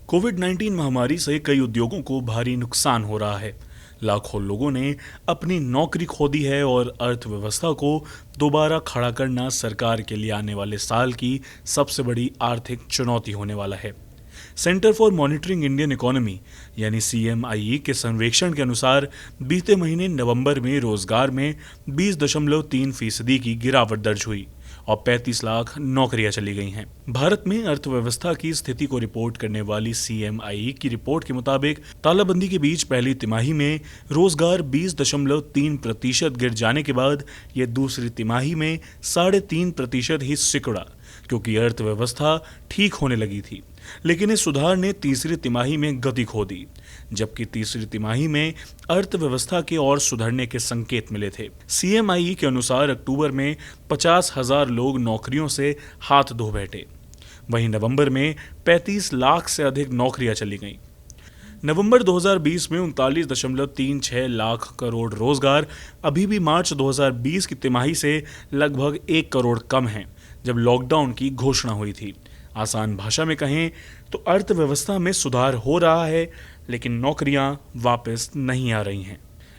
कोविड-19 महामारी से कई उद्योगों को भारी नुकसान हो रहा है। लाखों लोगों ने अपनी नौकरी खो दी है और अर्थव्यवस्था को दोबारा खड़ा करना सरकार के लिए आने वाले साल की सबसे बड़ी आर्थिक चुनौती होने वाला है। Centre for monitoring Indian economy यानी CMIE के सर्वेक्षण के अनुसार बीते महीने नवंबर में रोजगार में 20.3% की गिरावट दर्ज हुई और 35 लाख नौकरियां चली गई हैं। भारत में अर्थव्यवस्था की स्थिति को रिपोर्ट करने वाली CMIE की रिपोर्ट के मुताबिक तालाबंदी के बीच पहली तिमाही में रोजगार 20.3% गिर जाने के बाद यह दूसरी तिमाही में 3.5% ही सिकुड़ा, क्योंकि अर्थव्यवस्था ठीक होने लगी थी। लेकिन इस सुधार ने तीसरी तिमाही में गति खो दी, जबकि तीसरी तिमाही में अर्थव्यवस्था के और सुधरने के संकेत मिले थे। CMIE के अनुसार अक्टूबर में 50,000 लोग नौकरियों से हाथ धो बैठे। वहीं नवंबर में 35 लाख से अधिक नौकरियां चली गईं। नवंबर 2020 में 39.36 लाख करोड़ रोजगार अभी भी मार्च 2020 की तिमाही से लगभग 1 करोड़ कम हैं, जब लॉकडाउन की घोषणा हुई थी। आसान भाषा में कहें तो अर्थव्यवस्था में सुधार हो रहा है, लेकिन नौकरियां वापस नहीं आ रही हैं।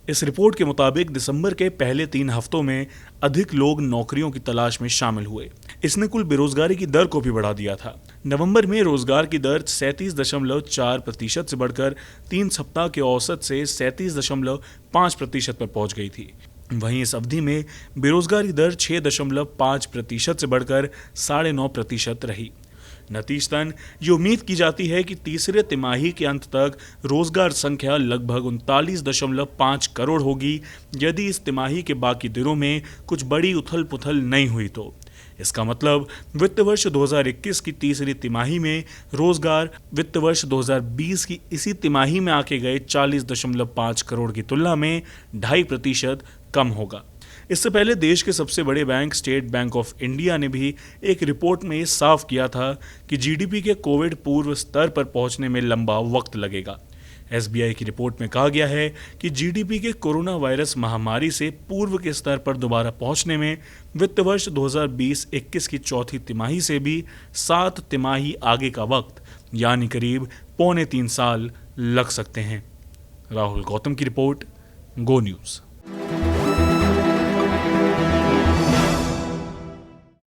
इस रिपोर्ट के मुताबिक दिसंबर के पहले 3 हफ्तों में अधिक लोग नौकरियों की तलाश में शामिल हुए। इसने कुल बेरोजगारी की दर को भी बढ़ा दिया था। नवंबर में रोजगार की दर 37.4% से बढ़कर 3 सप्ताह के औसत से 37.5% पर पहुंच गई थी। वहीं इस अवधि में बेरोजगारी दर 6.5% से बढ़कर 9.5% रही। नतीजतन ये उम्मीद की जाती है कि तीसरे तिमाही के अंत तक रोजगार संख्या लगभग 39.5 करोड़ होगी, यदि इस तिमाही के बाकी दिनों में कुछ बड़ी उथल पुथल नहीं हुई तो। इसका मतलब वित्त वर्ष 2021 की तीसरी तिमाही में रोजगार वित्त वर्ष 2020 की इसी तिमाही में आके गए 40.5 करोड़ की तुलना में 2.5% कम होगा। इससे पहले देश के सबसे बड़े bank state bank of India ने भी एक रिपोर्ट में साफ किया था कि GDP के कोविड पूर्व स्तर पर पहुंचने में लंबा वक्त लगेगा। SBI की रिपोर्ट में कहा गया है कि GDP के कोरोना वायरस महामारी से पूर्व के स्तर पर दोबारा पहुंचने में वित्त वर्ष 2020-21 की चौथी तिमाही से भी 7 तिमाही आगे का वक्त यानी करीब 2.25 साल लग सकते हैं। राहुल गौतम की रिपोर्ट, गो न्यूज़।